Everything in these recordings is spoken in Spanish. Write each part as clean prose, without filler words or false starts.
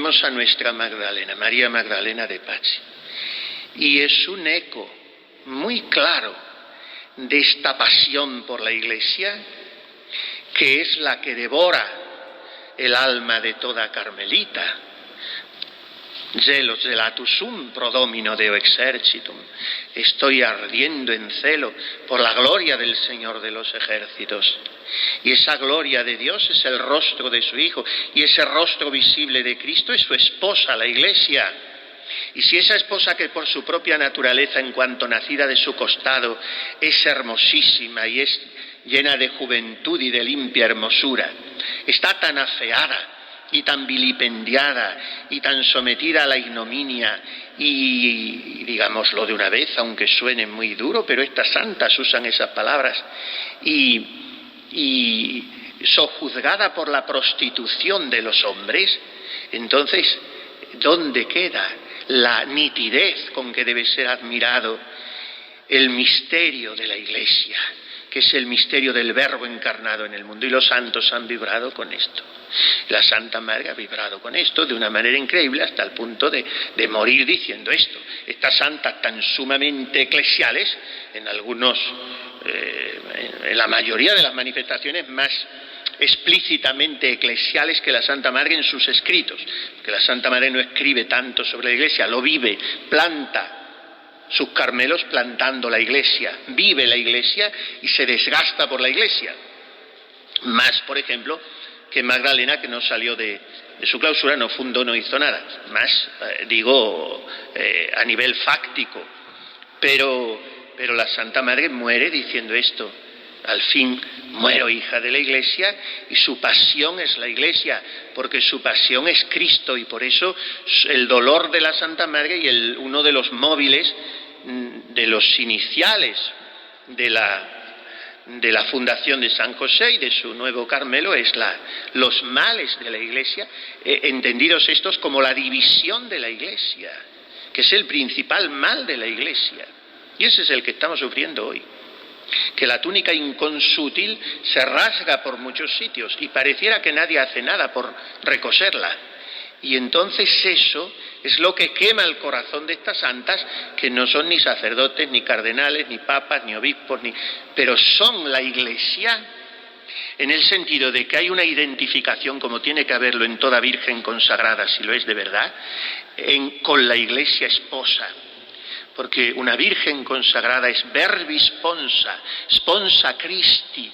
tenemos a nuestra Magdalena, María Magdalena de Pazzi. Y es un eco muy claro de esta pasión por la Iglesia, que es la que devora el alma de toda carmelita. Zelos zelatus sum pro domino Deo exercitum. Estoy ardiendo en celo por la gloria del Señor de los ejércitos. Y esa gloria de Dios es el rostro de su Hijo, y ese rostro visible de Cristo es su esposa, la Iglesia. Y si esa esposa, que por su propia naturaleza, en cuanto nacida de su costado, es hermosísima y es llena de juventud y de limpia hermosura, está tan afeada y tan vilipendiada y tan sometida a la ignominia, y digámoslo de una vez, aunque suene muy duro, pero estas santas usan esas palabras, y sojuzgada por la prostitución de los hombres, entonces, ¿dónde queda la nitidez con que debe ser admirado el misterio de la Iglesia, que es el misterio del Verbo encarnado en el mundo? Y los santos han vibrado con esto. La Santa Madre ha vibrado con esto de una manera increíble, hasta el punto de morir diciendo esto. Estas santas tan sumamente eclesiales, en la mayoría de las manifestaciones más explícitamente eclesiales que la Santa Madre en sus escritos, porque la Santa Madre no escribe tanto sobre la Iglesia, lo vive, planta sus Carmelos plantando la Iglesia, vive la Iglesia y se desgasta por la Iglesia. Más, por ejemplo, que Magdalena, que no salió de su clausura, no fundó, no hizo nada. Más, a nivel fáctico. Pero la Santa Madre muere diciendo esto: al fin muero, hija de la Iglesia, y su pasión es la Iglesia, porque su pasión es Cristo, y por eso el dolor de la Santa Madre y uno de los móviles, de los iniciales de la fundación de San José y de su nuevo Carmelo, es los males de la Iglesia, entendidos estos como la división de la Iglesia, que es el principal mal de la Iglesia. Y ese es el que estamos sufriendo hoy. Que la túnica inconsútil se rasga por muchos sitios y pareciera que nadie hace nada por recoserla. Y entonces eso es lo que quema el corazón de estas santas, que no son ni sacerdotes, ni cardenales, ni papas, ni obispos, pero son la Iglesia, en el sentido de que hay una identificación, como tiene que haberlo en toda virgen consagrada, si lo es de verdad, con la Iglesia esposa. Porque una virgen consagrada es verbi sponsa, sponsa Christi,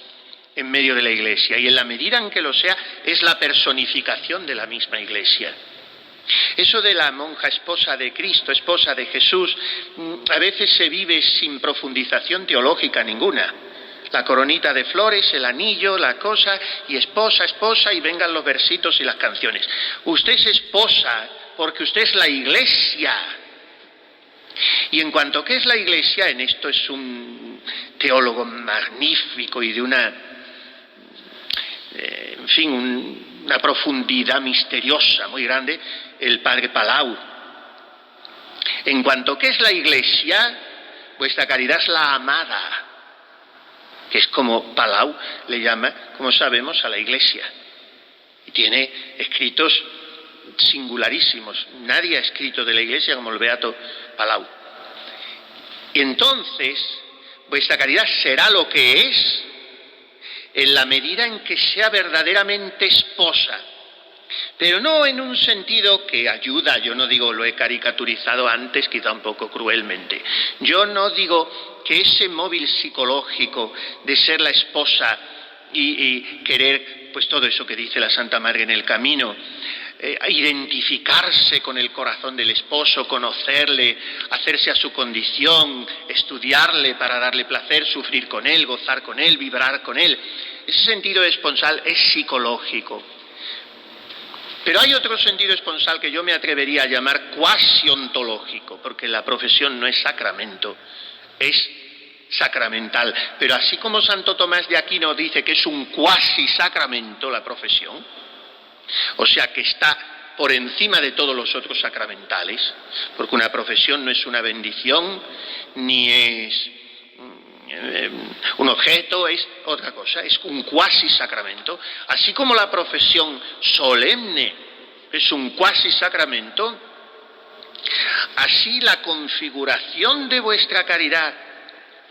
en medio de la Iglesia, y en la medida en que lo sea, es la personificación de la misma Iglesia. Eso de la monja esposa de Cristo, esposa de Jesús, a veces se vive sin profundización teológica ninguna. La coronita de flores, el anillo, la cosa, y esposa, esposa, y vengan los versitos y las canciones. Usted es esposa porque usted es la Iglesia. Y en cuanto que es la Iglesia, en esto es un teólogo magnífico y de una profundidad misteriosa muy grande, el padre Palau. En cuanto que es la Iglesia, vuestra caridad es la amada, que es como Palau le llama, como sabemos, a la Iglesia. Y tiene escritos singularísimos. Nadie ha escrito de la Iglesia como el beato Palau. Y entonces, vuestra caridad será lo que es en la medida en que sea verdaderamente esposa, pero no en un sentido que ayuda. Yo no digo, lo he caricaturizado antes, quizá un poco cruelmente, yo no digo que ese móvil psicológico de ser la esposa y querer, pues todo eso que dice la Santa Madre en el camino, identificarse con el corazón del esposo, conocerle, hacerse a su condición, estudiarle para darle placer, sufrir con él, gozar con él, vibrar con él. Ese sentido esponsal es psicológico. Pero hay otro sentido esponsal que yo me atrevería a llamar cuasi ontológico, porque la profesión no es sacramento, es sacramental. Pero así como Santo Tomás de Aquino dice que es un cuasi sacramento la profesión, o sea que está por encima de todos los otros sacramentales, porque una profesión no es una bendición, ni es un objeto, es otra cosa, es un cuasi sacramento. Así como la profesión solemne es un cuasi sacramento, así la configuración de vuestra caridad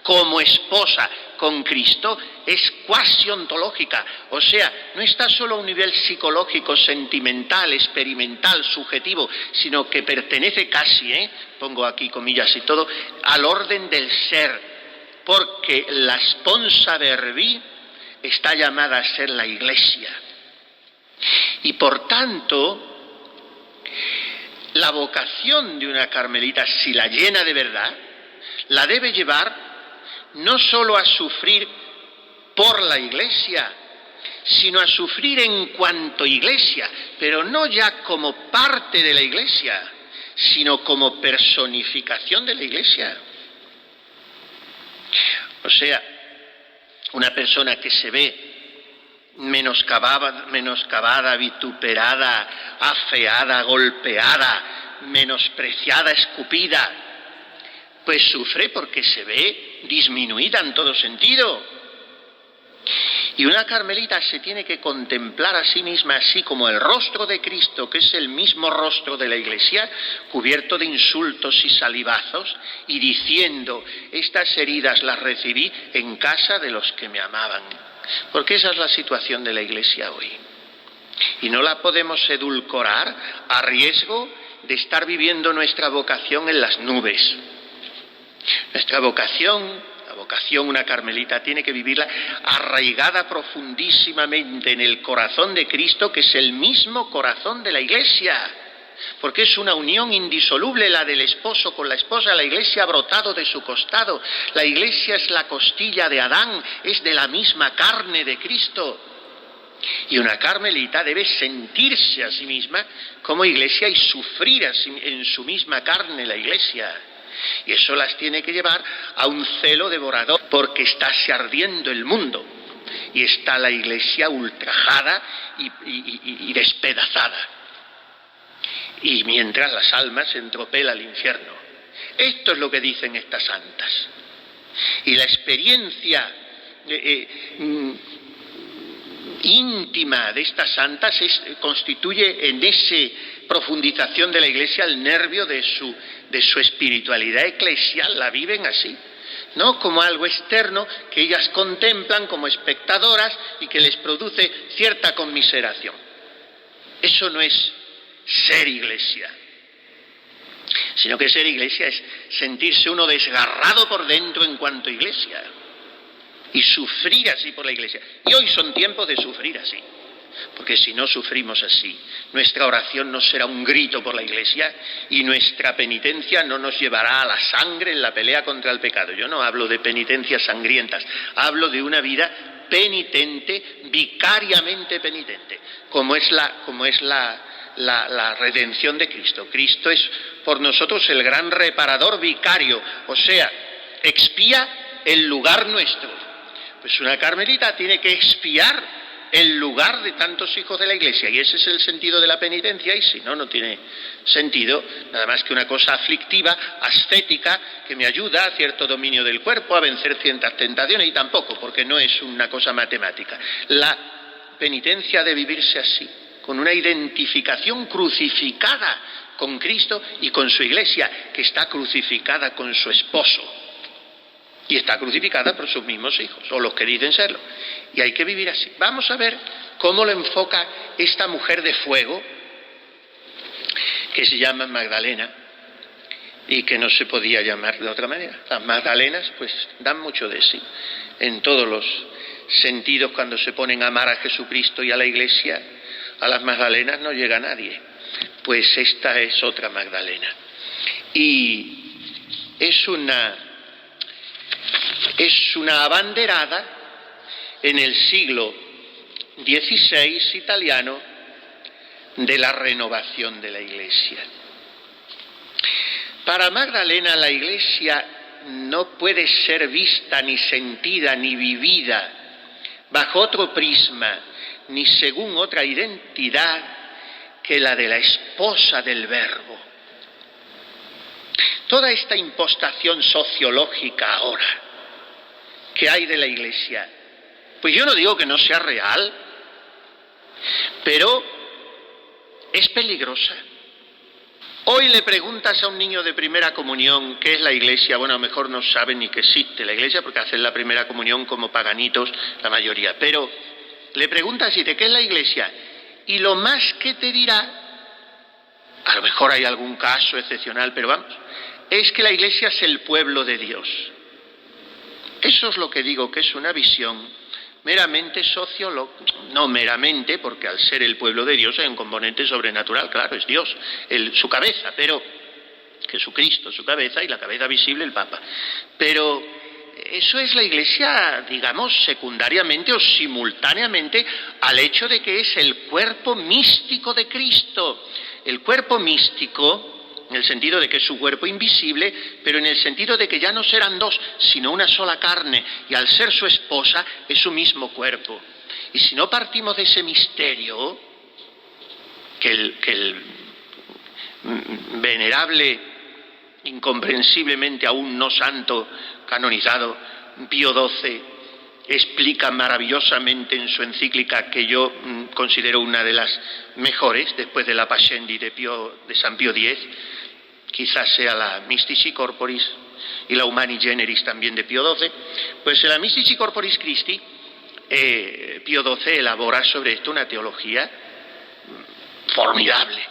como esposa con Cristo es cuasi ontológica, o sea, no está solo a un nivel psicológico, sentimental, experimental, subjetivo, sino que pertenece casi, pongo aquí comillas y todo, al orden del ser, porque la sponsa verbi está llamada a ser la Iglesia. Y por tanto, la vocación de una carmelita, si la llena de verdad, la debe llevar no solo a sufrir por la Iglesia, sino a sufrir en cuanto Iglesia, pero no ya como parte de la Iglesia, sino como personificación de la Iglesia. O sea, una persona que se ve menoscabada, vituperada, afeada, golpeada, menospreciada, escupida, pues sufre porque se ve disminuida en todo sentido. Y una carmelita se tiene que contemplar a sí misma así como el rostro de Cristo, que es el mismo rostro de la Iglesia, cubierto de insultos y salivazos, y diciendo: estas heridas las recibí en casa de los que me amaban. Porque esa es la situación de la Iglesia hoy. Y no la podemos edulcorar a riesgo de estar viviendo nuestra vocación en las nubes. Nuestra vocación, la vocación una carmelita, tiene que vivirla arraigada profundísimamente en el corazón de Cristo, que es el mismo corazón de la Iglesia. Porque es una unión indisoluble la del esposo con la esposa. La Iglesia ha brotado de su costado. La Iglesia es la costilla de Adán, es de la misma carne de Cristo. Y una carmelita debe sentirse a sí misma como Iglesia y sufrir en su misma carne la Iglesia. Y eso las tiene que llevar a un celo devorador, porque estáse ardiendo el mundo y está la Iglesia ultrajada y despedazada. Y mientras las almas se entropela al infierno. Esto es lo que dicen estas santas. Y la experiencia íntima de estas santas constituye en esa profundización de la Iglesia el nervio de su espiritualidad eclesial. La viven así, no como algo externo que ellas contemplan como espectadoras y que les produce cierta conmiseración. Eso no es ser Iglesia, sino que ser Iglesia es sentirse uno desgarrado por dentro en cuanto Iglesia y sufrir así por la Iglesia. Y hoy son tiempos de sufrir así, porque si no sufrimos así, nuestra oración no será un grito por la Iglesia y nuestra penitencia no nos llevará a la sangre en la pelea contra el pecado. Yo no hablo de penitencias sangrientas, hablo de una vida penitente, vicariamente penitente, como es la redención de Cristo. Cristo es por nosotros el gran reparador vicario, o sea, expía el lugar nuestro. Pues una carmelita tiene que expiar el lugar de tantos hijos de la Iglesia, y ese es el sentido de la penitencia, y si no, no tiene sentido, nada más que una cosa aflictiva, ascética, que me ayuda a cierto dominio del cuerpo, a vencer ciertas tentaciones, y tampoco, porque no es una cosa matemática. La penitencia de vivirse así, con una identificación crucificada con Cristo y con su Iglesia, que está crucificada con su esposo y está crucificada por sus mismos hijos, o los que dicen serlo, y hay que vivir así. Vamos a ver cómo lo enfoca esta mujer de fuego, que se llama Magdalena, y que no se podía llamar de otra manera. Las Magdalenas pues dan mucho de sí, en todos los sentidos. Cuando se ponen a amar a Jesucristo y a la Iglesia, a las Magdalenas no llega nadie. Pues esta es otra Magdalena. Y es una abanderada en el siglo XVI italiano de la renovación de la Iglesia. Para Magdalena la Iglesia no puede ser vista, ni sentida, ni vivida bajo otro prisma, ni según otra identidad que la de la esposa del Verbo. Toda esta impostación sociológica ahora que hay de la Iglesia, pues yo no digo que no sea real, pero es peligrosa. Hoy le preguntas a un niño de primera comunión qué es la Iglesia, bueno, a lo mejor no saben ni que existe la Iglesia porque hacen la primera comunión como paganitos la mayoría, pero le preguntas y de qué es la Iglesia y lo más que te dirá, a lo mejor hay algún caso excepcional, pero vamos, es que la Iglesia es el pueblo de Dios. Eso es lo que digo, que es una visión meramente sociológica, no meramente, porque al ser el pueblo de Dios hay un componente sobrenatural, claro, es Dios, su cabeza, pero Jesucristo, su cabeza, y la cabeza visible, el Papa. Pero eso es la Iglesia, digamos, secundariamente o simultáneamente al hecho de que es el cuerpo místico de Cristo. El cuerpo místico, en el sentido de que es su cuerpo invisible, pero en el sentido de que ya no serán dos, sino una sola carne, y al ser su esposa es su mismo cuerpo. Y si no partimos de ese misterio, que el venerable, incomprensiblemente aún no santo, canonizado, Pío XII, explica maravillosamente en su encíclica, que yo considero una de las mejores, después de la Pascendi de San Pío X, quizás sea la Mystici Corporis y la Humani Generis también de Pío XII, pues en la Mystici Corporis Christi, Pío XII elabora sobre esto una teología formidable.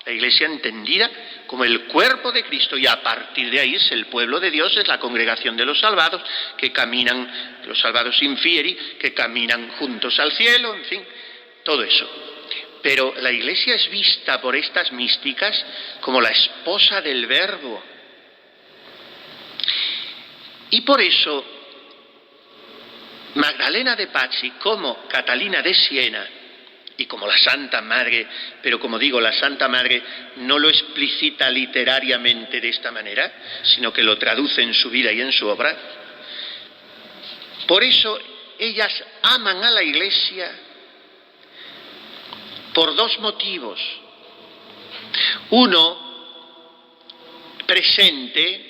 La Iglesia entendida como el cuerpo de Cristo, y a partir de ahí es el pueblo de Dios, es la congregación de los salvados, que caminan, los salvados infieri, que caminan juntos al cielo, en fin, todo eso. Pero la Iglesia es vista por estas místicas como la esposa del Verbo. Y por eso, Magdalena de Pazzi, como Catalina de Siena, y como la Santa Madre, pero como digo, la Santa Madre no lo explicita literariamente de esta manera, sino que lo traduce en su vida y en su obra. Por eso ellas aman a la Iglesia por dos motivos. Uno, presente,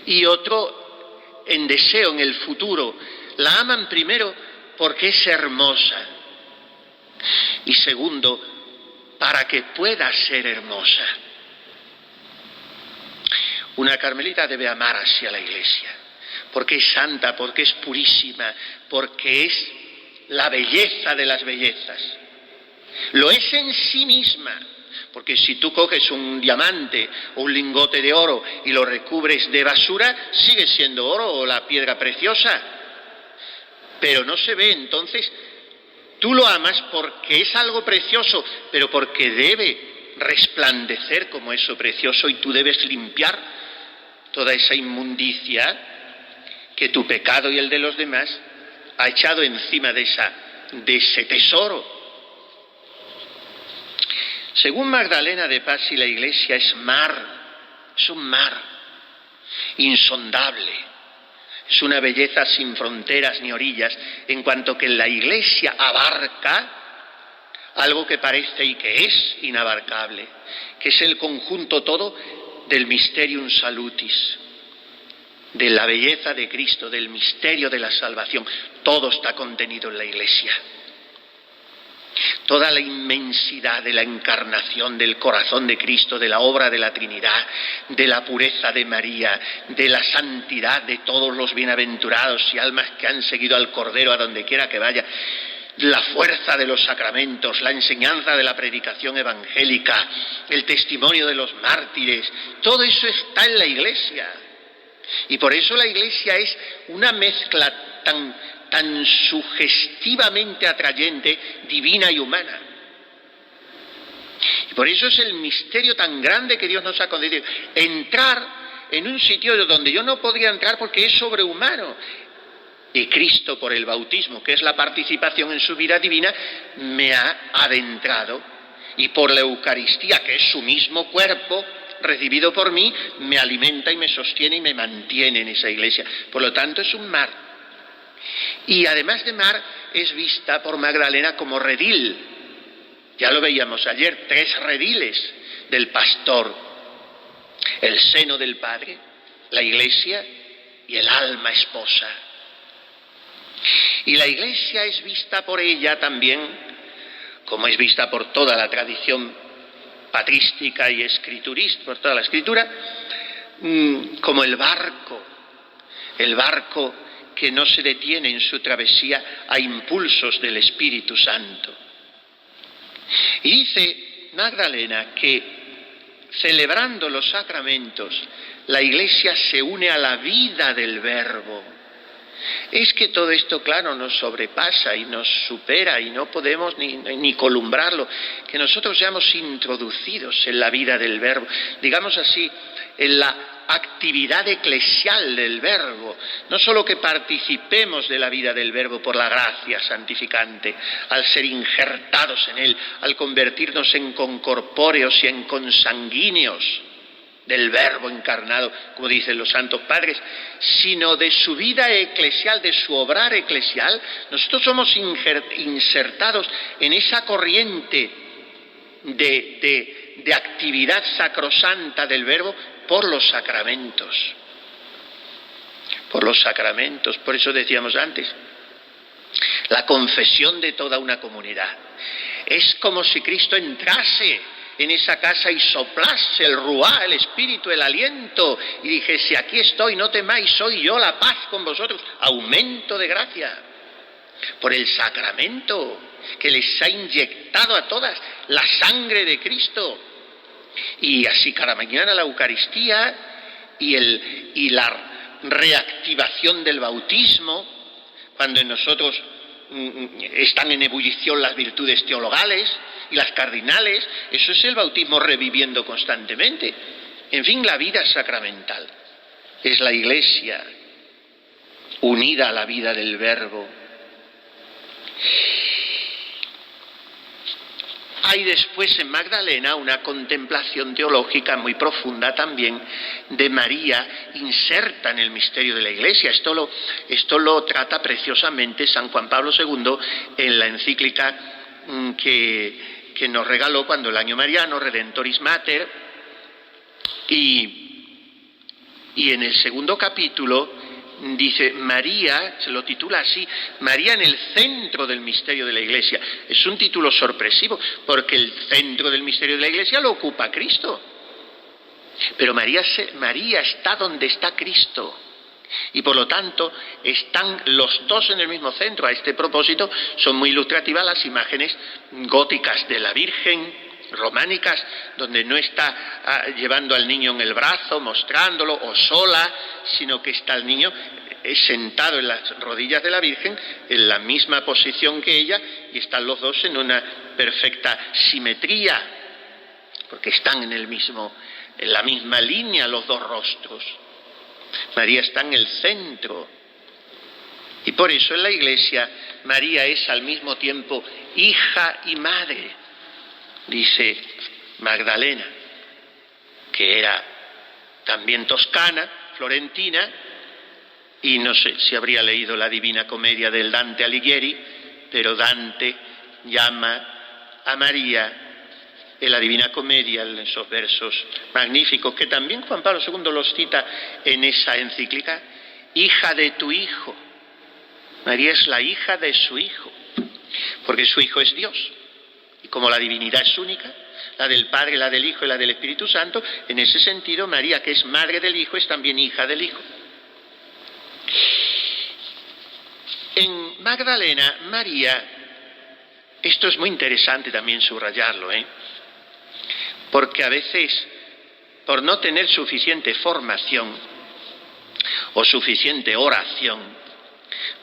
y otro, en deseo, en el futuro. La aman primero porque es hermosa. Y segundo, para que pueda ser hermosa. Una carmelita debe amar así a la Iglesia, porque es santa, porque es purísima, porque es la belleza de las bellezas. Lo es en sí misma, porque si tú coges un diamante o un lingote de oro y lo recubres de basura, sigue siendo oro o la piedra preciosa, pero no se ve. Entonces, tú lo amas porque es algo precioso, pero porque debe resplandecer como eso precioso, y tú debes limpiar toda esa inmundicia que tu pecado y el de los demás ha echado encima de ese tesoro. Según Magdalena de Pazzi, la Iglesia es mar, es un mar insondable. Es una belleza sin fronteras ni orillas, en cuanto que la Iglesia abarca algo que parece y que es inabarcable, que es el conjunto todo del Mysterium Salutis, de la belleza de Cristo, del misterio de la salvación. Todo está contenido en la Iglesia. Toda la inmensidad de la encarnación del corazón de Cristo, de la obra de la Trinidad, de la pureza de María, de la santidad de todos los bienaventurados y almas que han seguido al Cordero a donde quiera que vaya, la fuerza de los sacramentos, la enseñanza de la predicación evangélica, el testimonio de los mártires, todo eso está en la Iglesia. Y por eso la Iglesia es una mezcla tan sugestivamente atrayente, divina y humana. Y por eso es el misterio tan grande que Dios nos ha concedido, entrar en un sitio donde yo no podría entrar porque es sobrehumano. Y Cristo, por el bautismo, que es la participación en su vida divina, me ha adentrado, y por la Eucaristía, que es su mismo cuerpo recibido por mí, me alimenta y me sostiene y me mantiene en esa Iglesia. Por lo tanto, es un mar. Y además de mar, es vista por Magdalena como redil. Ya lo veíamos ayer, 3 rediles del pastor: el seno del Padre, la Iglesia y el alma esposa. Y la Iglesia es vista por ella también como es vista por toda la tradición patrística y escriturista, por toda la escritura, como el barco que no se detiene en su travesía a impulsos del Espíritu Santo. Y dice Magdalena que celebrando los sacramentos, la Iglesia se une a la vida del Verbo. Es que todo esto, claro, nos sobrepasa y nos supera y no podemos ni columbrarlo, que nosotros seamos introducidos en la vida del Verbo, digamos así, en la actividad eclesial del Verbo, no solo que participemos de la vida del Verbo por la gracia santificante, al ser injertados en él, al convertirnos en concorpóreos y en consanguíneos del Verbo encarnado, como dicen los santos padres, sino de su vida eclesial, de su obrar eclesial. Nosotros somos insertados en esa corriente de actividad sacrosanta del Verbo por los sacramentos. Por los sacramentos, por eso decíamos antes, la confesión de toda una comunidad. Es como si Cristo entrase en esa casa y soplase el ruá, el espíritu, el aliento, y dijese: aquí estoy, no temáis, soy yo la paz con vosotros, aumento de gracia, por el sacramento que les ha inyectado a todas la sangre de Cristo. Y así cada mañana la Eucaristía y la reactivación del bautismo, cuando en nosotros están en ebullición las virtudes teologales y las cardinales, eso es el bautismo reviviendo constantemente. En fin, la vida sacramental es la Iglesia unida a la vida del Verbo. Hay después en Magdalena una contemplación teológica muy profunda también de María inserta en el misterio de la Iglesia. Esto lo trata preciosamente San Juan Pablo II en la encíclica que nos regaló cuando el año mariano, Redentoris Mater, y en el segundo capítulo dice María, se lo titula así, María en el centro del misterio de la Iglesia. Es un título sorpresivo, porque el centro del misterio de la Iglesia lo ocupa Cristo. Pero María está donde está Cristo. Y por lo tanto están los dos en el mismo centro. A este propósito son muy ilustrativas las imágenes góticas de la Virgen, románicas, donde no está llevando al niño en el brazo, mostrándolo, o sola, sino que está el niño sentado en las rodillas de la Virgen, en la misma posición que ella, y están los dos en una perfecta simetría, porque están en la misma línea los dos rostros. María está en el centro. Y por eso en la Iglesia María es al mismo tiempo hija y madre. Dice Magdalena, que era también toscana, florentina, y no sé si habría leído la Divina Comedia del Dante Alighieri, pero Dante llama a María en la Divina Comedia, en esos versos magníficos, que también Juan Pablo II los cita en esa encíclica, hija de tu Hijo. María es la hija de su Hijo, porque su Hijo es Dios. Y como la divinidad es única, la del Padre, la del Hijo y la del Espíritu Santo, en ese sentido María, que es madre del Hijo, es también hija del Hijo. En Magdalena, María, esto es muy interesante también subrayarlo, porque a veces, por no tener suficiente formación o suficiente oración,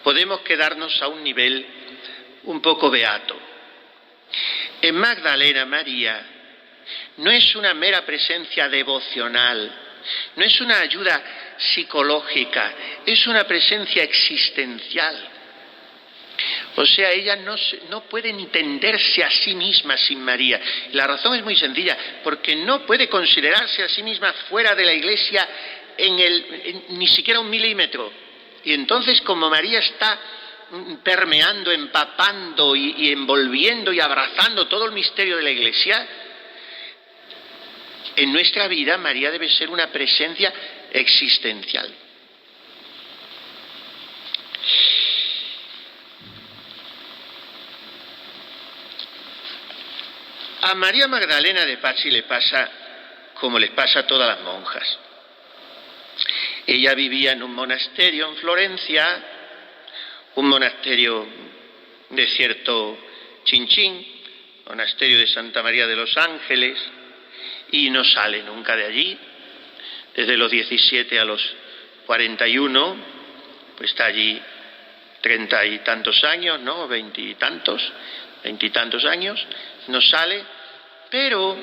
podemos quedarnos a un nivel un poco beato. En Magdalena, María no es una mera presencia devocional, no es una ayuda psicológica, es una presencia existencial. O sea, ella no puede entenderse a sí misma sin María. La razón es muy sencilla, porque no puede considerarse a sí misma fuera de la Iglesia ni siquiera un milímetro. Y entonces, como María está permeando, empapando y envolviendo y abrazando todo el misterio de la Iglesia, en nuestra vida María debe ser una presencia existencial. A María Magdalena de Pazzi le pasa como les pasa a todas las monjas. Ella vivía en un monasterio en Florencia, un monasterio de cierto chinchín, monasterio de Santa María de los Ángeles, y no sale nunca de allí. Desde los 17 a los 41, pues está allí 30 y tantos años, ¿no? 20 y tantos años, no sale, pero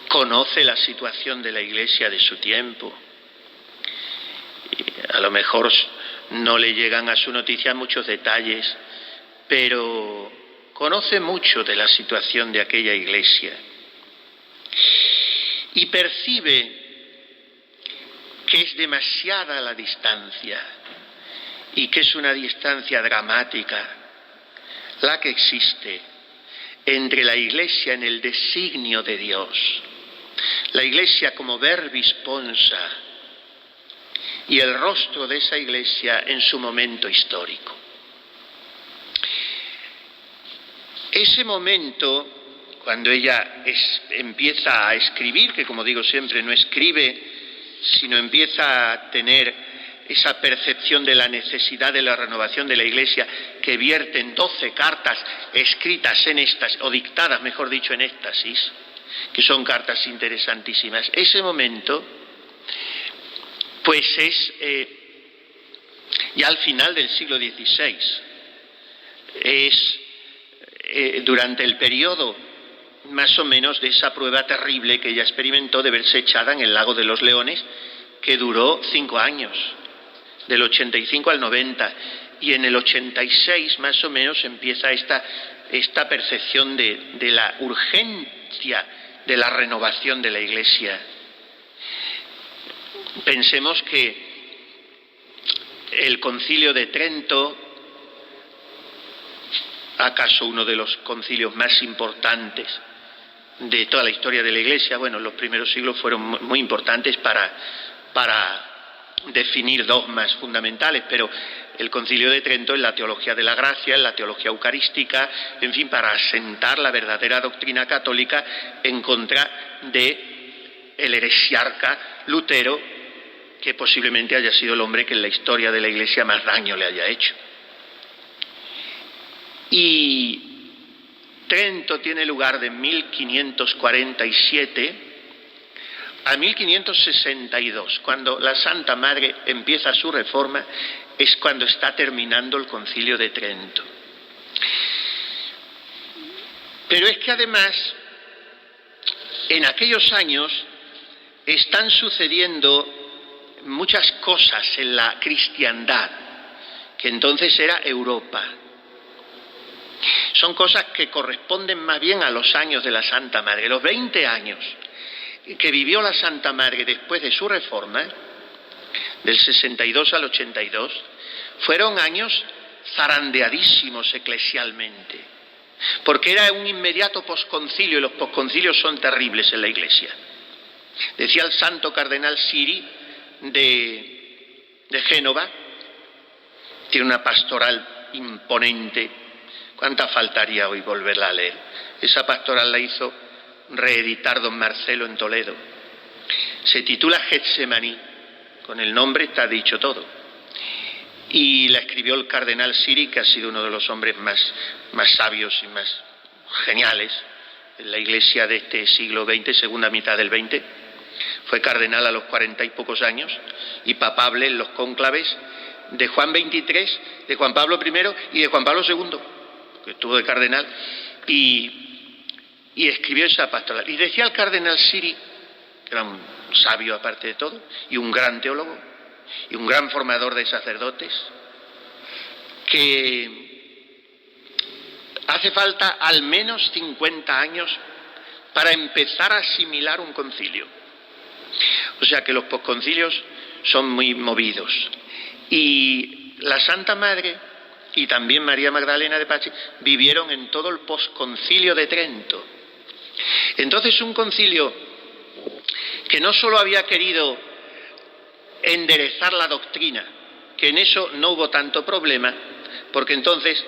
conoce la situación de la Iglesia de su tiempo. Y a lo mejor no le llegan a su noticia muchos detalles, pero conoce mucho de la situación de aquella Iglesia. Y percibe que es demasiada la distancia y que es una distancia dramática la que existe entre la Iglesia en el designio de Dios, la Iglesia como verbis ponsa, y el rostro de esa Iglesia en su momento histórico. Ese momento, cuando ella empieza a escribir, que como digo siempre no escribe, sino empieza a tener esa percepción de la necesidad de la renovación de la Iglesia, que vierte en 12 cartas escritas en éxtasis, o dictadas, mejor dicho, en éxtasis, que son cartas interesantísimas. Ese momento, pues es ya al final del siglo XVI, es durante el periodo más o menos de esa prueba terrible que ella experimentó de verse echada en el lago de los Leones, que duró 5 años, del 85 al 90, y en el 86 más o menos empieza esta percepción de la urgencia de la renovación de la Iglesia. Pensemos que el Concilio de Trento, acaso uno de los concilios más importantes de toda la historia de la Iglesia, bueno, los primeros siglos fueron muy importantes para definir dogmas fundamentales, pero el Concilio de Trento en la teología de la gracia, en la teología eucarística, en fin, para asentar la verdadera doctrina católica en contra de el heresiarca Lutero, que posiblemente haya sido el hombre que en la historia de la Iglesia más daño le haya hecho. Y Trento tiene lugar de 1547 a 1562, cuando la Santa Madre empieza su reforma, es cuando está terminando el Concilio de Trento. Pero es que además, en aquellos años, están sucediendo muchas cosas en la cristiandad, que entonces era Europa. Son cosas que corresponden más bien a los años de la Santa Madre, los 20 años que vivió la Santa Madre después de su reforma, del 62 al 82, fueron años zarandeadísimos eclesialmente, porque era un inmediato posconcilio, y los posconcilios son terribles en la Iglesia. Decía el santo cardenal Siri de Génova, tiene una pastoral imponente. ¿Cuánta faltaría hoy volverla a leer? Esa pastoral la hizo reeditar don Marcelo en Toledo. Se titula Getsemaní, con el nombre está dicho todo. Y la escribió el cardenal Siri, que ha sido uno de los hombres más sabios y más geniales en la Iglesia de este siglo XX, segunda mitad del XX. Fue cardenal a los 40 y pocos años y papable en los cónclaves de Juan XXIII, de Juan Pablo I y de Juan Pablo II, que estuvo de cardenal, y escribió esa pastoral. Y decía el cardenal Siri, que era un sabio aparte de todo, y un gran teólogo, y un gran formador de sacerdotes, que hace falta al menos 50 años para empezar a asimilar un concilio. O sea que los posconcilios son muy movidos. Y la Santa Madre y también María Magdalena de Pazzi vivieron en todo el posconcilio de Trento. Entonces, un concilio que no solo había querido enderezar la doctrina, que en eso no hubo tanto problema, porque entonces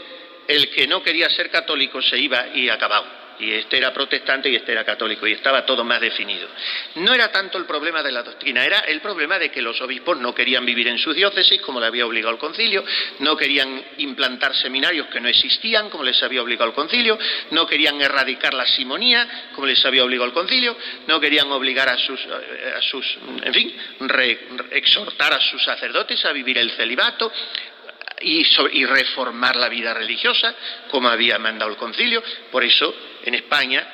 el que no quería ser católico se iba y acababa. y este era protestante y este era católico, y estaba todo más definido. No era tanto el problema de la doctrina, era el problema de que los obispos no querían vivir en sus diócesis, como le había obligado el concilio, no querían implantar seminarios que no existían, como les había obligado el concilio, no querían erradicar la simonía, como les había obligado el concilio, no querían obligar a sus en fin, exhortar a sus sacerdotes a vivir el celibato, y reformar la vida religiosa, como había mandado el concilio. Por eso, en España,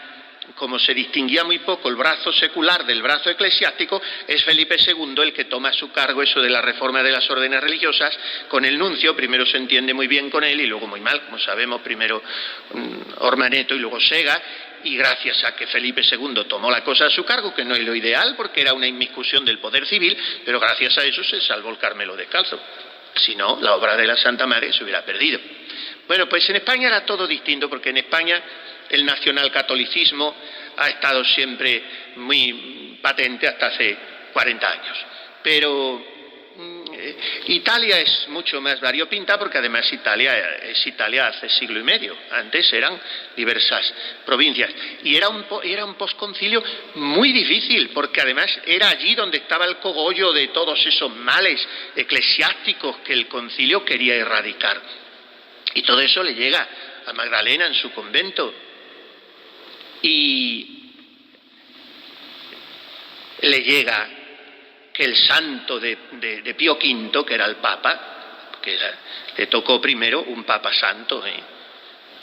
como se distinguía muy poco el brazo secular del brazo eclesiástico, es Felipe II el que toma a su cargo eso de la reforma de las órdenes religiosas con el nuncio. Primero se entiende muy bien con él y luego muy mal, como sabemos, primero Ormaneto y luego Sega. Y gracias a que Felipe II tomó la cosa a su cargo, que no es lo ideal porque era una inmiscusión del poder civil, pero gracias a eso se salvó el Carmelo Descalzo. Si no, la obra de la Santa Madre se hubiera perdido. Bueno, pues en España era todo distinto, porque en España el nacionalcatolicismo ha estado siempre muy patente hasta hace 40 años. Pero Italia es mucho más variopinta, porque además Italia es Italia hace siglo y medio. Antes eran diversas provincias. Y era un posconcilio muy difícil, porque además era allí donde estaba el cogollo de todos esos males eclesiásticos que el concilio quería erradicar. Y todo eso le llega a Magdalena en su convento. Y le llega que el santo de Pío V, que era el Papa, que le tocó primero un Papa santo,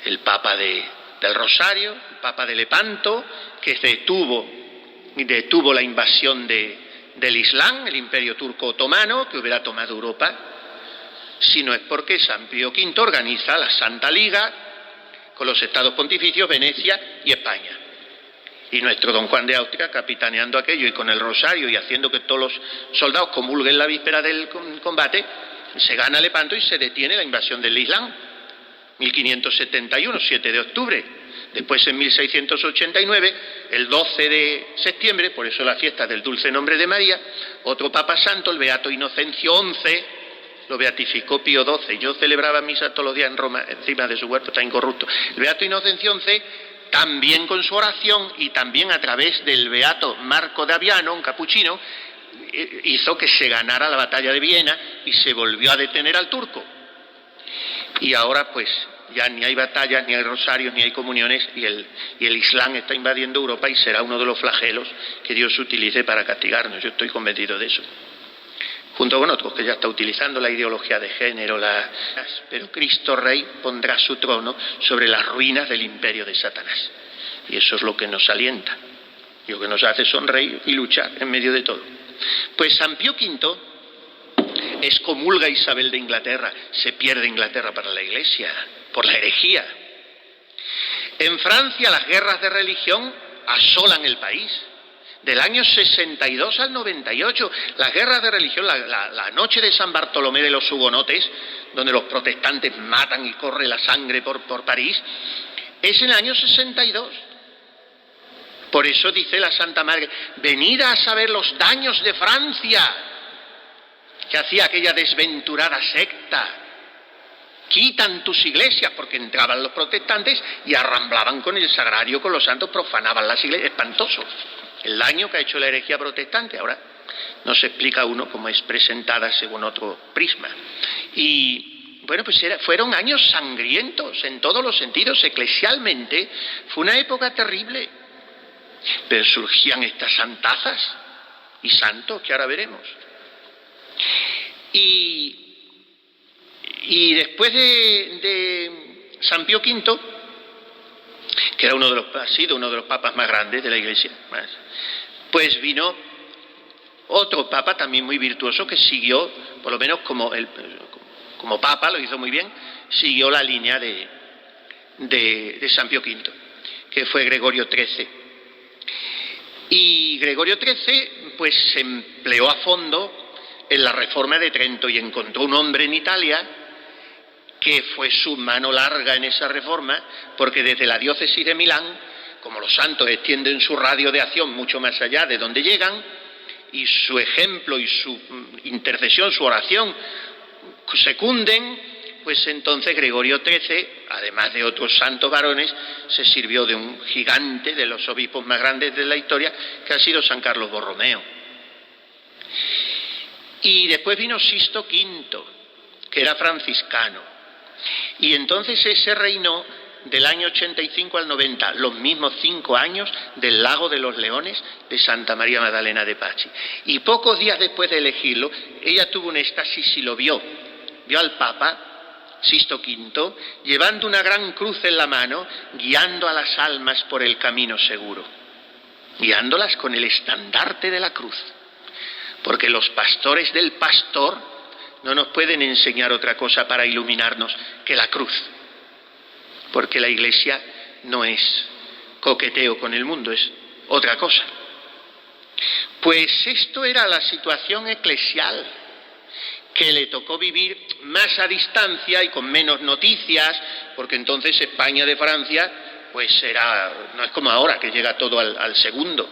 el Papa del Rosario, el Papa de Lepanto, que detuvo la invasión del Islam, el Imperio Turco Otomano, que hubiera tomado Europa, sino es porque San Pío V organiza la Santa Liga con los estados pontificios, Venecia y España. Y nuestro don Juan de Austria, capitaneando aquello y con el rosario y haciendo que todos los soldados comulguen la víspera del combate, se gana Lepanto y se detiene la invasión del Islam. 1571, 7 de octubre. Después, en 1689, el 12 de septiembre, por eso la fiesta del dulce nombre de María, otro Papa Santo, el Beato Inocencio XI, lo beatificó Pío XII. Yo celebraba misa todos los días en Roma, encima de su cuerpo, está incorrupto. El Beato Inocencio XI, también con su oración y también a través del beato Marco de Aviano, un capuchino, hizo que se ganara la batalla de Viena y se volvió a detener al turco. Y ahora pues ya ni hay batallas, ni hay rosarios, ni hay comuniones, y el Islam está invadiendo Europa y será uno de los flagelos que Dios utilice para castigarnos. Yo estoy convencido de eso. Junto con otros que ya está utilizando la ideología de género, pero Cristo Rey pondrá su trono sobre las ruinas del imperio de Satanás. Y eso es lo que nos alienta, y lo que nos hace sonreír y luchar en medio de todo. Pues San Pío V excomulga a Isabel de Inglaterra, se pierde Inglaterra para la Iglesia, por la herejía. En Francia las guerras de religión asolan el país. Del año 62 al 98, las guerras de religión, la noche de San Bartolomé de los hugonotes, donde los protestantes matan y corre la sangre por París, es en el año 62. Por eso dice la Santa Madre, venid a saber los daños de Francia, que hacía aquella desventurada secta. Quitan tus iglesias, porque entraban los protestantes y arramblaban con el sagrario, con los santos, profanaban las iglesias, espantoso. El daño que ha hecho la herejía protestante. Ahora no se explica uno cómo es presentada según otro prisma. Y bueno, pues fueron años sangrientos en todos los sentidos. Eclesialmente fue una época terrible, pero surgían estas santazas y santos que ahora veremos. Y después de San Pío V, que era ha sido uno de los papas más grandes de la Iglesia, pues vino otro papa también muy virtuoso que siguió, por lo menos como papa, lo hizo muy bien, siguió la línea de San Pío V, que fue Gregorio XIII. Y Gregorio XIII pues se empleó a fondo en la reforma de Trento y encontró un hombre en Italia que fue su mano larga en esa reforma, porque desde la diócesis de Milán, como los santos extienden su radio de acción mucho más allá de donde llegan, y su ejemplo y su intercesión, su oración, secunden, pues entonces Gregorio XIII, además de otros santos varones, se sirvió de un gigante, de los obispos más grandes de la historia, que ha sido San Carlos Borromeo. Y después vino Sixto V, que era franciscano. Y entonces ese reinó del año 85 al 90, los mismos 5 años del Lago de los Leones de Santa María Magdalena de Pazzi. Y pocos días después de elegirlo, ella tuvo un éxtasis y lo vio. Vio al Papa, Sixto V, llevando una gran cruz en la mano, guiando a las almas por el camino seguro, guiándolas con el estandarte de la cruz. Porque los pastores del pastor no nos pueden enseñar otra cosa para iluminarnos que la cruz. Porque la Iglesia no es coqueteo con el mundo, es otra cosa. Pues esto era la situación eclesial que le tocó vivir más a distancia y con menos noticias, porque entonces España de Francia, pues no es como ahora que llega todo al segundo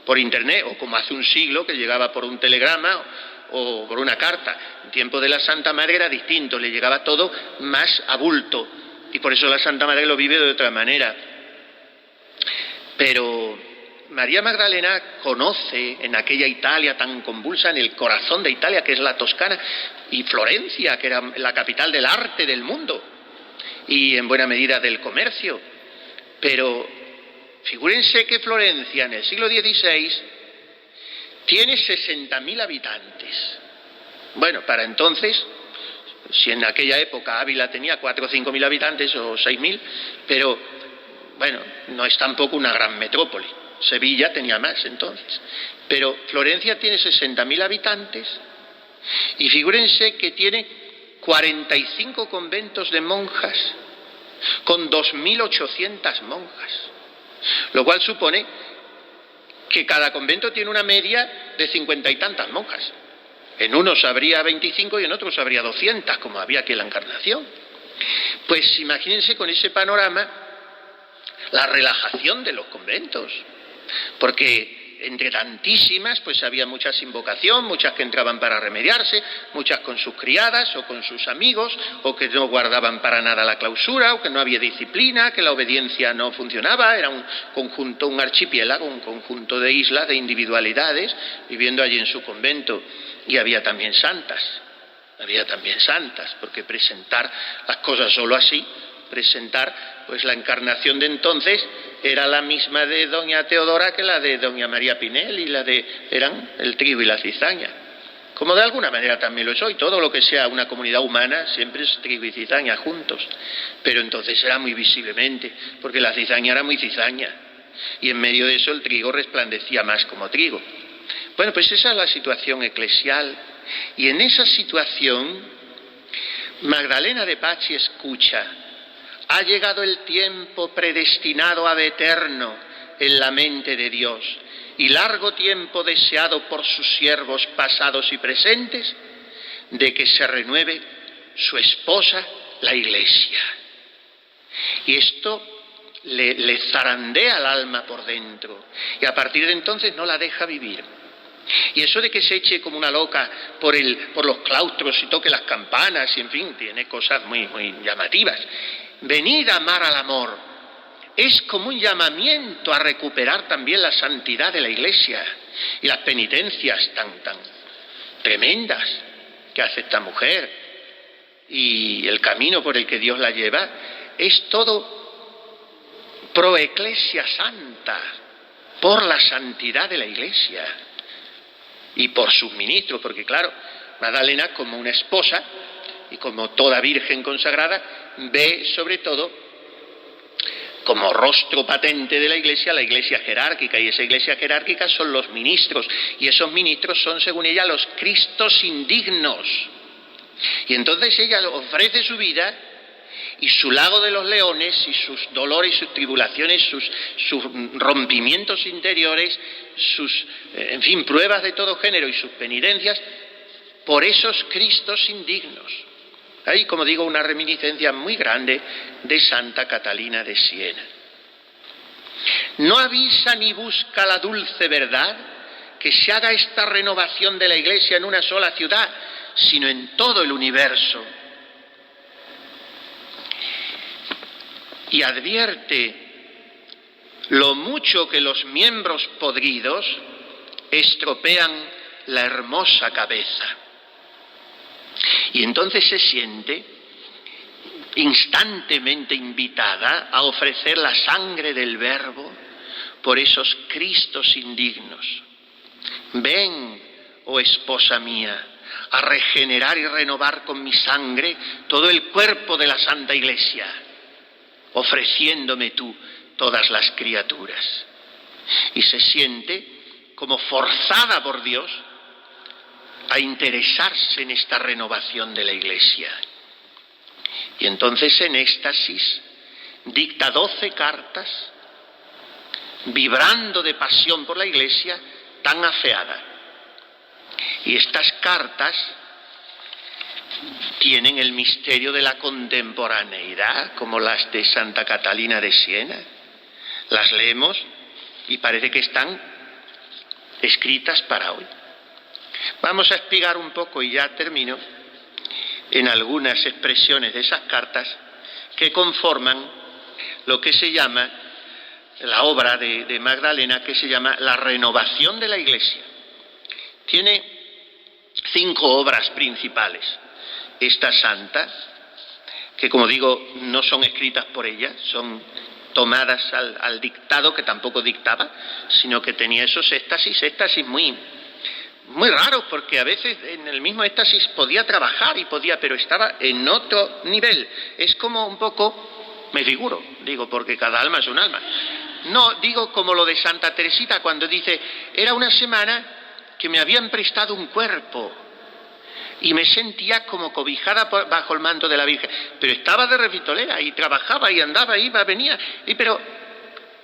por internet, o como hace un siglo que llegaba por un telegrama o por una carta. En tiempo de la Santa Madre era distinto, le llegaba todo más a bulto, y por eso la Santa Madre lo vive de otra manera. Pero María Magdalena conoce en aquella Italia tan convulsa, en el corazón de Italia, que es la Toscana, y Florencia, que era la capital del arte del mundo, y en buena medida del comercio. Pero figúrense que Florencia en el siglo XVI tiene 60.000 habitantes. Bueno, para entonces, si en aquella época Ávila tenía 4 o 5.000 habitantes o 6.000, pero bueno, no es tampoco una gran metrópoli. Sevilla tenía más entonces. Pero Florencia tiene 60.000 habitantes y figúrense que tiene 45 conventos de monjas con 2.800 monjas. Lo cual supone que cada convento tiene una media de 50 y tantas monjas. En unos habría 25 y en otros habría 200, como había aquí en la Encarnación. Pues imagínense con ese panorama la relajación de los conventos, porque entre tantísimas pues había muchas invocación, muchas que entraban para remediarse, muchas con sus criadas o con sus amigos, o que no guardaban para nada la clausura, o que no había disciplina, que la obediencia no funcionaba. Era un conjunto, un archipiélago, un conjunto de islas, de individualidades, viviendo allí en su convento. Y había también santas, porque presentar las cosas solo así, presentar pues la Encarnación de entonces era la misma de doña Teodora que la de doña María Pinel, y eran el trigo y la cizaña, como de alguna manera también lo es hoy. Todo lo que sea una comunidad humana siempre es trigo y cizaña juntos, pero entonces era muy visiblemente, porque la cizaña era muy cizaña, y en medio de eso el trigo resplandecía más como trigo. Bueno, pues esa es la situación eclesial, y en esa situación Magdalena de Pazzi escucha: ha llegado el tiempo predestinado ad eterno en la mente de Dios, y largo tiempo deseado por sus siervos pasados y presentes, de que se renueve su esposa, la Iglesia. Y esto le zarandea el alma por dentro, y a partir de entonces no la deja vivir. Y eso de que se eche como una loca por los claustros y toque las campanas, y en fin, tiene cosas muy, muy llamativas. Venid a amar al amor es como un llamamiento a recuperar también la santidad de la Iglesia y las penitencias tan tremendas que hace esta mujer, y el camino por el que Dios la lleva es todo pro Ecclesia Santa, por la santidad de la Iglesia y por sus ministros, porque claro, Magdalena, como una esposa y como toda virgen consagrada, ve sobre todo como rostro patente de la Iglesia jerárquica, y esa Iglesia jerárquica son los ministros, y esos ministros son, según ella, los Cristos indignos. Y entonces ella ofrece su vida y su lago de los leones y sus dolores, sus tribulaciones, sus rompimientos interiores, sus, en fin, pruebas de todo género y sus penitencias por esos Cristos indignos. Hay, como digo, una reminiscencia muy grande de Santa Catalina de Siena. No avisa ni busca la dulce verdad que se haga esta renovación de la Iglesia en una sola ciudad, sino en todo el universo. y advierte lo mucho que los miembros podridos estropean la hermosa cabeza. Y entonces se siente instantemente invitada a ofrecer la sangre del Verbo por esos Cristos indignos. Ven, oh esposa mía, a regenerar y renovar con mi sangre todo el cuerpo de la Santa Iglesia, ofreciéndome tú todas las criaturas. Y se siente como forzada por Dios a interesarse en esta renovación de la Iglesia. Y entonces en éxtasis dicta 12 cartas, vibrando de pasión por la Iglesia tan afeada. Y estas cartas tienen el misterio de la contemporaneidad, como las de Santa Catalina de Siena. Las leemos y parece que están escritas para hoy. Vamos a explicar un poco, y ya termino, en algunas expresiones de esas cartas que conforman lo que se llama la obra de Magdalena, que se llama La renovación de la Iglesia. Tiene 5 obras principales. Esta santa, que como digo, no son escritas por ella, son tomadas al dictado, que tampoco dictaba, sino que tenía esos éxtasis muy raros, porque a veces en el mismo éxtasis podía trabajar pero estaba en otro nivel. Es como un poco, me figuro, digo, porque cada alma es un alma. No, digo como lo de Santa Teresita, cuando dice, era una semana que me habían prestado un cuerpo y me sentía como cobijada bajo el manto de la Virgen, pero estaba de refitolera y trabajaba y andaba, iba, venía, pero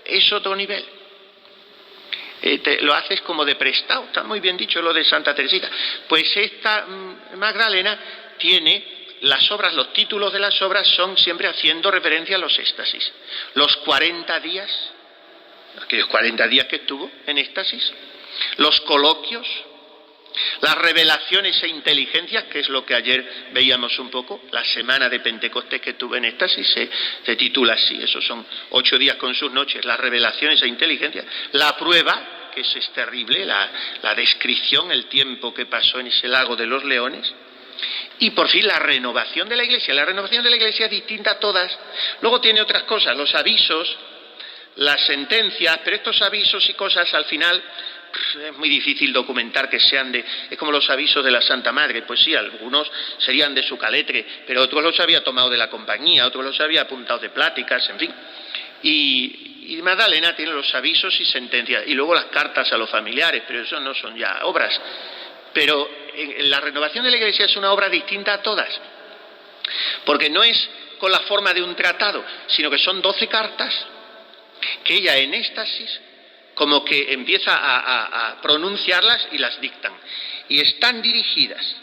es otro nivel. Lo haces como de prestado, está muy bien dicho lo de Santa Teresita. Pues esta Magdalena tiene las obras, los títulos de las obras son siempre haciendo referencia a los éxtasis. Los 40 días, aquellos 40 días que estuvo en éxtasis, los coloquios, las revelaciones e inteligencias, que es lo que ayer veíamos un poco, la semana de Pentecostés que estuve en éxtasis, se titula así, esos son 8 días con sus noches, las revelaciones e inteligencias, la prueba, que es terrible, la descripción, el tiempo que pasó en ese lago de los leones, y por fin la renovación de la Iglesia. La renovación de la Iglesia es distinta a todas. Luego tiene otras cosas, los avisos, las sentencias, pero estos avisos y cosas al final es muy difícil documentar que sean es como los avisos de la Santa Madre. Pues sí, algunos serían de su caletre, pero otros los había tomado de la compañía, otros los había apuntado de pláticas, en fin. Y Magdalena tiene los avisos y sentencias, y luego las cartas a los familiares, pero eso no son ya obras. Pero la renovación de la Iglesia es una obra distinta a todas, porque no es con la forma de un tratado, sino que son 12 cartas que ella en éxtasis como que empieza a pronunciarlas y las dictan. Y están dirigidas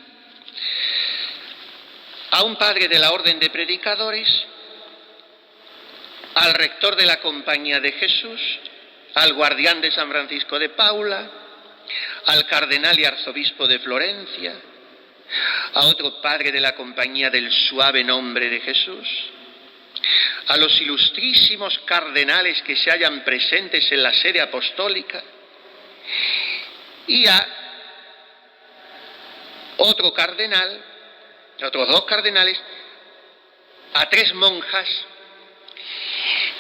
a un padre de la Orden de Predicadores, al rector de la Compañía de Jesús, al guardián de San Francisco de Paula, al cardenal y arzobispo de Florencia, a otro padre de la Compañía del Suave Nombre de Jesús, a los ilustrísimos cardenales que se hallan presentes en la sede apostólica, y a otro cardenal, a otros 2 cardenales, a 3 monjas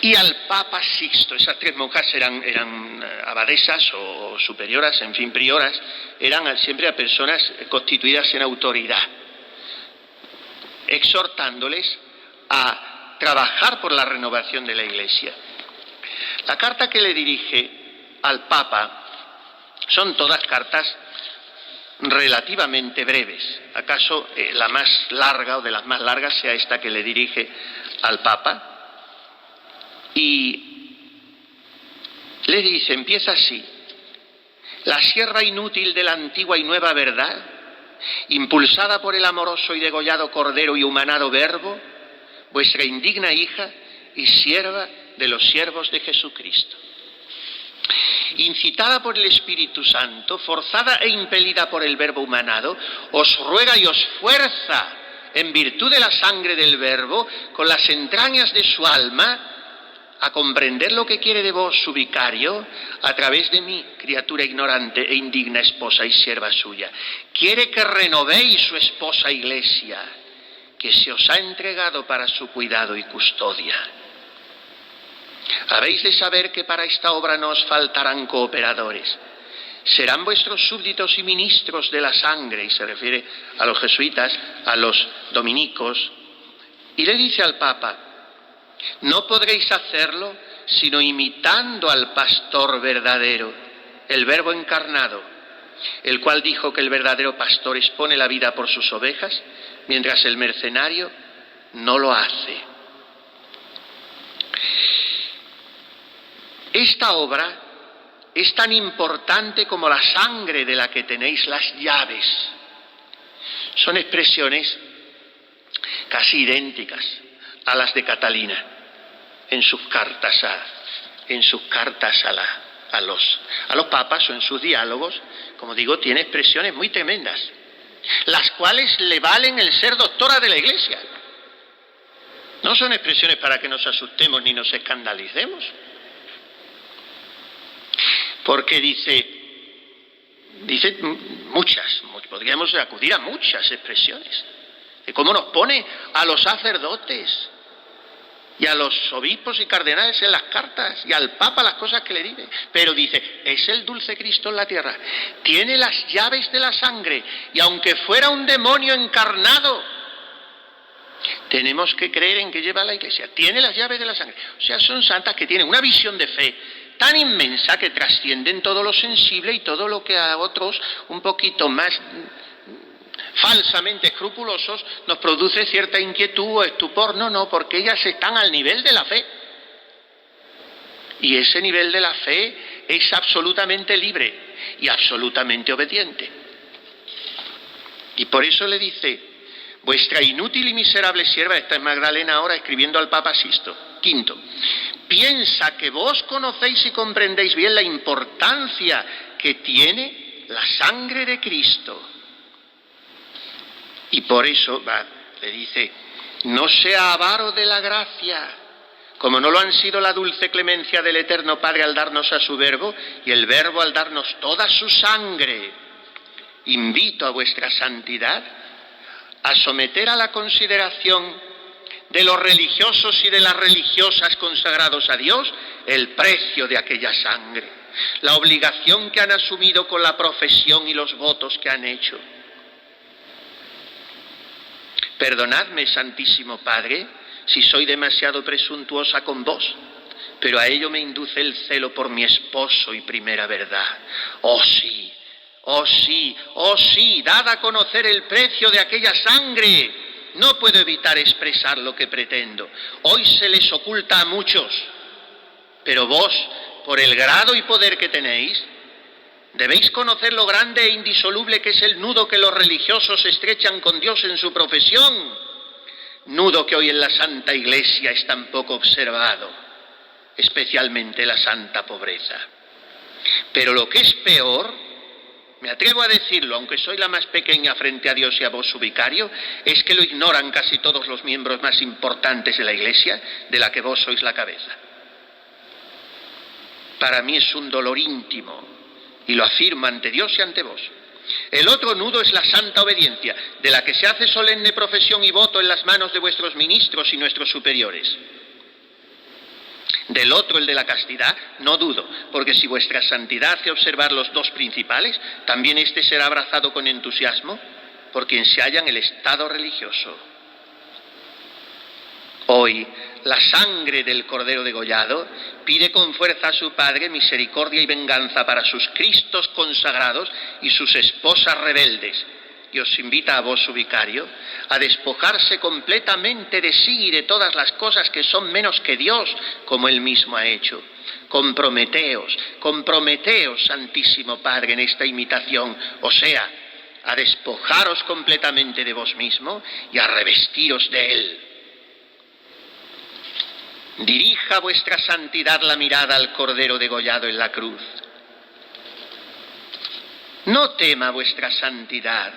y al Papa Sixto. Esas 3 monjas eran abadesas o superioras, en fin, prioras, eran siempre a personas constituidas en autoridad, exhortándoles a trabajar por la renovación de la Iglesia. La carta que le dirige al Papa son todas cartas relativamente breves. ¿Acaso la más larga o de las más largas sea esta que le dirige al Papa? Y le dice, empieza así: la sierva inútil de la antigua y nueva verdad, impulsada por el amoroso y degollado Cordero y humanado Verbo, vuestra indigna hija y sierva de los siervos de Jesucristo. Incitada por el Espíritu Santo, forzada e impelida por el Verbo humanado, os ruega y os fuerza en virtud de la sangre del Verbo, con las entrañas de su alma, a comprender lo que quiere de vos su vicario, a través de mí, criatura ignorante e indigna esposa y sierva suya. Quiere que renovéis su esposa Iglesia, que se os ha entregado para su cuidado y custodia. Habéis de saber que para esta obra no os faltarán cooperadores. Serán vuestros súbditos y ministros de la sangre, y se refiere a los jesuitas, a los dominicos. Y le dice al Papa: no podréis hacerlo sino imitando al pastor verdadero, el Verbo encarnado, el cual dijo que el verdadero pastor expone la vida por sus ovejas, mientras el mercenario no lo hace. Esta obra es tan importante como la sangre de la que tenéis las llaves. Son expresiones casi idénticas a las de Catalina en sus cartas a los papas, o en sus diálogos. Como digo, tiene expresiones muy tremendas, las cuales le valen el ser doctora de la Iglesia. No son expresiones para que nos asustemos ni nos escandalicemos, porque dice muchas, podríamos acudir a muchas expresiones, de cómo nos pone a los sacerdotes y a los obispos y cardenales en las cartas, y al Papa las cosas que le dice. Pero dice, es el dulce Cristo en la tierra, tiene las llaves de la sangre, y aunque fuera un demonio encarnado, tenemos que creer en que lleva la Iglesia, tiene las llaves de la sangre. O sea, son santas que tienen una visión de fe tan inmensa que trascienden todo lo sensible y todo lo que a otros un poquito más falsamente escrupulosos nos produce cierta inquietud o estupor. No, porque ellas están al nivel de la fe. Y ese nivel de la fe es absolutamente libre y absolutamente obediente. Y por eso le dice: vuestra inútil y miserable sierva, esta es Magdalena ahora escribiendo al Papa Sixto V, piensa que vos conocéis y comprendéis bien la importancia que tiene la sangre de Cristo. Y por eso le dice: no sea avaro de la gracia, como no lo han sido la dulce clemencia del Eterno Padre al darnos a su Verbo, y el Verbo al darnos toda su sangre. Invito a vuestra santidad a someter a la consideración de los religiosos y de las religiosas consagrados a Dios el precio de aquella sangre, la obligación que han asumido con la profesión y los votos que han hecho. Perdonadme, Santísimo Padre, si soy demasiado presuntuosa con vos, pero a ello me induce el celo por mi esposo y primera verdad. Oh sí, oh sí, oh sí, dad a conocer el precio de aquella sangre. No puedo evitar expresar lo que pretendo. Hoy se les oculta a muchos, pero vos, por el grado y poder que tenéis, debéis conocer lo grande e indisoluble que es el nudo que los religiosos estrechan con Dios en su profesión, nudo que hoy en la Santa Iglesia es tan poco observado, especialmente la santa pobreza. Pero lo que es peor, me atrevo a decirlo, aunque soy la más pequeña frente a Dios y a vos su vicario, es que lo ignoran casi todos los miembros más importantes de la Iglesia, de la que vos sois la cabeza. Para mí es un dolor íntimo, y lo afirmo ante Dios y ante vos. El otro nudo es la santa obediencia, de la que se hace solemne profesión y voto en las manos de vuestros ministros y nuestros superiores. Del otro, el de la castidad, no dudo, porque si vuestra santidad hace observar los dos principales, también éste será abrazado con entusiasmo por quien se halla en el estado religioso. Hoy, la sangre del Cordero degollado pide con fuerza a su Padre misericordia y venganza para sus Cristos consagrados y sus esposas rebeldes, y os invita a vos, su vicario, a despojarse completamente de sí y de todas las cosas que son menos que Dios, como Él mismo ha hecho. Comprometeos, Santísimo Padre, en esta imitación, o sea, a despojaros completamente de vos mismo y a revestiros de Él. Dirija vuestra santidad la mirada al Cordero degollado en la cruz. No tema vuestra santidad.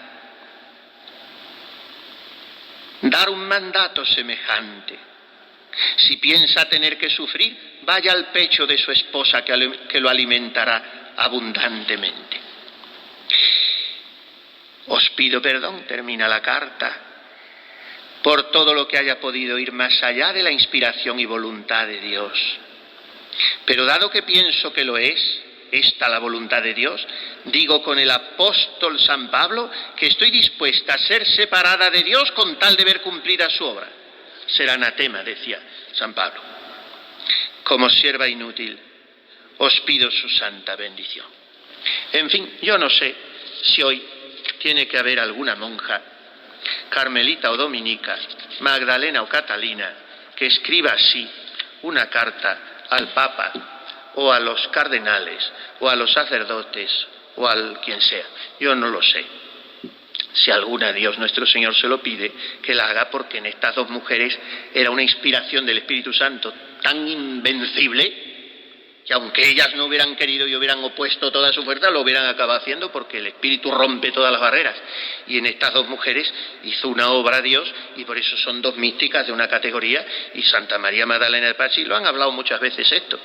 dar un mandato semejante. Si piensa tener que sufrir, vaya al pecho de su esposa que lo alimentará abundantemente. Os pido perdón, termina la carta, por todo lo que haya podido ir más allá de la inspiración y voluntad de Dios. Pero dado que pienso que lo es, esta la voluntad de Dios, digo con el apóstol San Pablo que estoy dispuesta a ser separada de Dios con tal de ver cumplida su obra. Será anatema, decía San Pablo. Como sierva inútil, os pido su santa bendición. En fin, yo no sé si hoy tiene que haber alguna monja, carmelita o dominica, Magdalena o Catalina, que escriba así una carta al Papa o a los cardenales o a los sacerdotes o al quien sea. Yo no lo sé. Si alguna Dios nuestro Señor se lo pide, que la haga, porque en estas dos mujeres era una inspiración del Espíritu Santo tan invencible que aunque ellas no hubieran querido y hubieran opuesto toda su fuerza, lo hubieran acabado haciendo, porque el Espíritu rompe todas las barreras. Y en estas dos mujeres hizo una obra Dios, y por eso son dos místicas de una categoría, y Santa María Magdalena de Pazzi, lo han hablado muchas veces esto.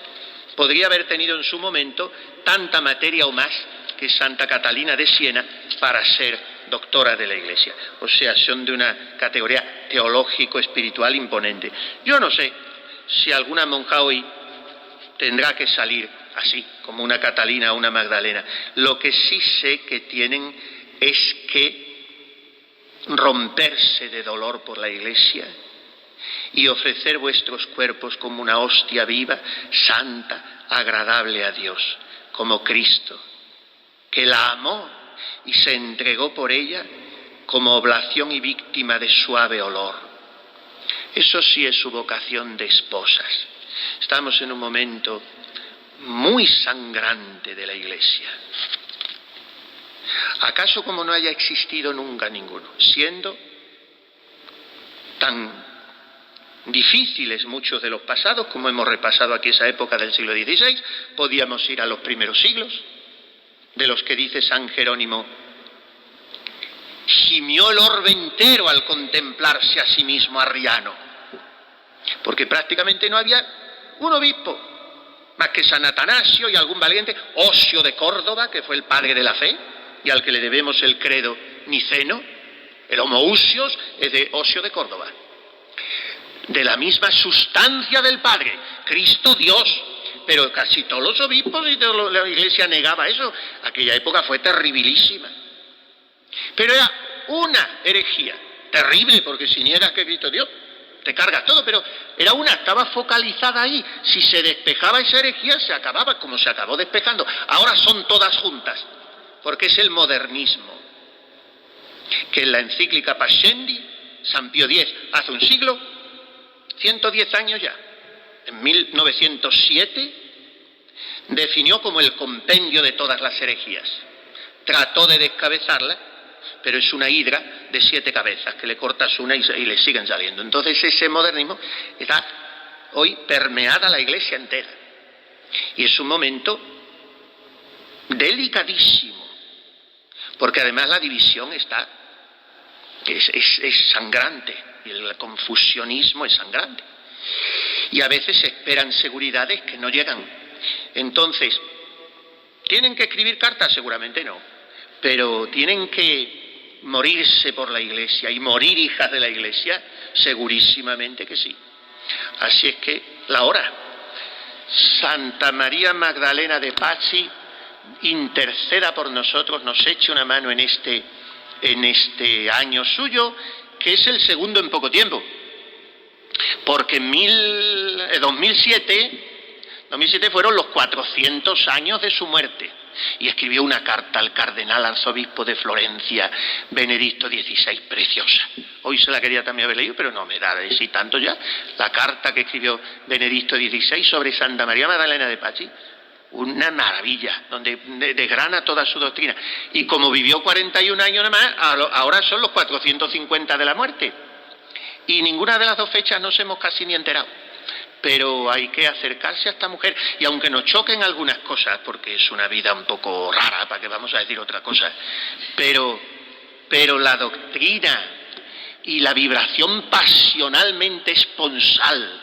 Podría haber tenido en su momento tanta materia o más que Santa Catalina de Siena para ser doctora de la Iglesia. O sea, son de una categoría teológico-espiritual imponente. Yo no sé si alguna monja hoy tendrá que salir así, como una Catalina o una Magdalena. Lo que sí sé que tienen es que romperse de dolor por la Iglesia y ofrecer vuestros cuerpos como una hostia viva, santa, agradable a Dios, como Cristo, que la amó y se entregó por ella como oblación y víctima de suave olor. Eso sí es su vocación de esposas. Estamos en un momento muy sangrante de la Iglesia. ¿Acaso como no haya existido nunca ninguno? Siendo tan difíciles muchos de los pasados, como hemos repasado aquí esa época del siglo XVI, podíamos ir a los primeros siglos, de los que dice San Jerónimo: gimió el orbe entero al contemplarse a sí mismo arriano, porque prácticamente no había un obispo, más que San Atanasio y algún valiente, Osio de Córdoba, que fue el padre de la fe, y al que le debemos el credo niceno. El homoousios es de Osio de Córdoba, de la misma sustancia del Padre, Cristo Dios. Pero casi todos los obispos y toda la Iglesia negaba eso. Aquella época fue terribilísima. Pero era una herejía, terrible, porque si niegas que Cristo es Dios, te cargas todo, pero era una, estaba focalizada ahí. Si se despejaba esa herejía, se acababa, como se acabó despejando. Ahora son todas juntas, porque es el modernismo, que en la encíclica Pascendi, San Pío X, hace un siglo, 110 años ya, en 1907, definió como el compendio de todas las herejías. Trató de descabezarla, pero es una hidra de 7 cabezas, que le cortas una y le siguen saliendo. Entonces ese modernismo está hoy permeada la Iglesia entera. Y es un momento delicadísimo, porque además la división es sangrante, y el confusionismo es sangrante. Y a veces se esperan seguridades que no llegan. Entonces, ¿tienen que escribir cartas? Seguramente no. Pero ¿tienen que morirse por la Iglesia y morir hijas de la Iglesia? Segurísimamente que sí. Así es que la hora. Santa María Magdalena de Pazzi, interceda por nosotros, nos eche una mano en este año suyo, que es el segundo en poco tiempo. Porque en 2007 fueron los 400 años de su muerte, y escribió una carta al cardenal arzobispo de Florencia, Benedicto XVI, preciosa. Hoy se la quería también haber leído, pero no me da de sí tanto ya. La carta que escribió Benedicto XVI sobre Santa María Magdalena de Pazzi, una maravilla, donde desgrana toda su doctrina. Y como vivió 41 años nada más, ahora son los 450 de la muerte. Y ninguna de las dos fechas nos hemos casi ni enterado. Pero hay que acercarse a esta mujer, y aunque nos choquen algunas cosas, porque es una vida un poco rara, para que vamos a decir otra cosa, pero la doctrina y la vibración pasionalmente esponsal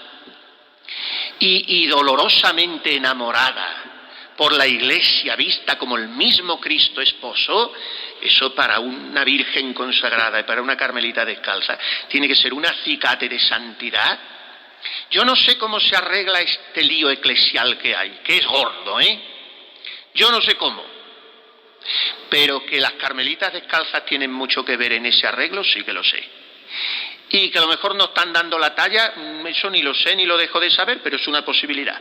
y dolorosamente enamorada por la Iglesia vista como el mismo Cristo esposo, eso para una virgen consagrada y para una carmelita descalza tiene que ser un acicate de santidad. Yo no sé cómo se arregla este lío eclesial que hay, que es gordo, yo no sé cómo, pero que las carmelitas descalzas tienen mucho que ver en ese arreglo, sí que lo sé. Y que a lo mejor no están dando la talla, eso ni lo sé ni lo dejo de saber, pero es una posibilidad.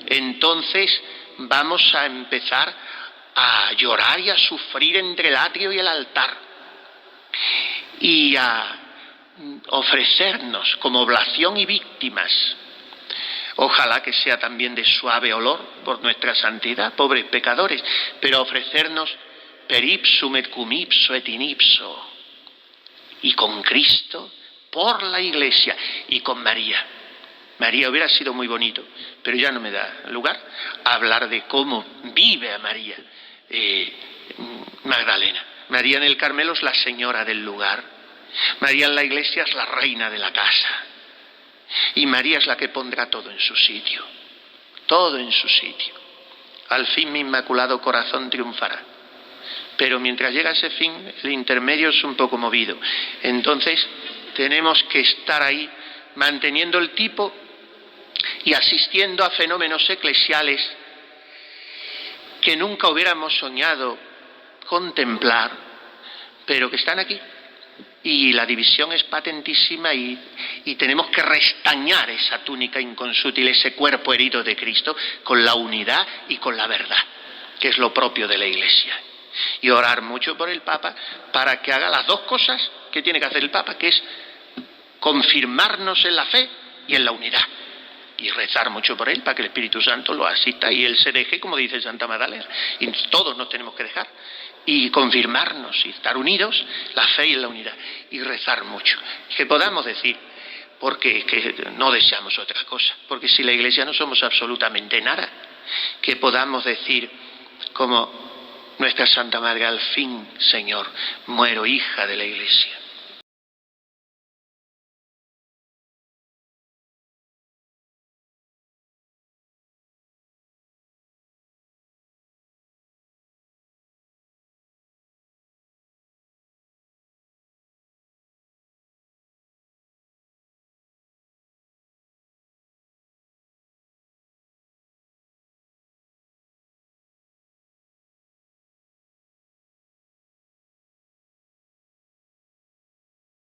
Entonces vamos a empezar a llorar y a sufrir entre el atrio y el altar y a ofrecernos como oblación y víctimas. Ojalá que sea también de suave olor por nuestra santidad, pobres pecadores, pero ofrecernos per ipsum et cum ipso et in ipso, y con Cristo, por la Iglesia y con María. María hubiera sido muy bonito, pero ya no me da lugar a hablar de cómo vive a María Magdalena. María en el Carmelo es la señora del lugar, María en la Iglesia es la reina de la casa, y María es la que pondrá todo en su sitio, todo en su sitio. Al fin mi inmaculado corazón triunfará. Pero mientras llega ese fin, el intermedio es un poco movido. Entonces tenemos que estar ahí manteniendo el tipo y asistiendo a fenómenos eclesiales que nunca hubiéramos soñado contemplar, pero que están aquí. Y la división es patentísima y tenemos que restañar esa túnica inconsútil, ese cuerpo herido de Cristo, con la unidad y con la verdad, que es lo propio de la Iglesia. Y orar mucho por el Papa para que haga las dos cosas que tiene que hacer el Papa, que es confirmarnos en la fe y en la unidad. Y rezar mucho por él para que el Espíritu Santo lo asista y él se deje, como dice Santa Magdalena. Y todos nos tenemos que dejar. Y confirmarnos y estar unidos, la fe y la unidad. Y rezar mucho. Que podamos decir, porque que no deseamos otra cosa. Porque si la Iglesia no somos absolutamente nada. Que podamos decir, como nuestra Santa Madre, al fin, Señor, muero hija de la Iglesia.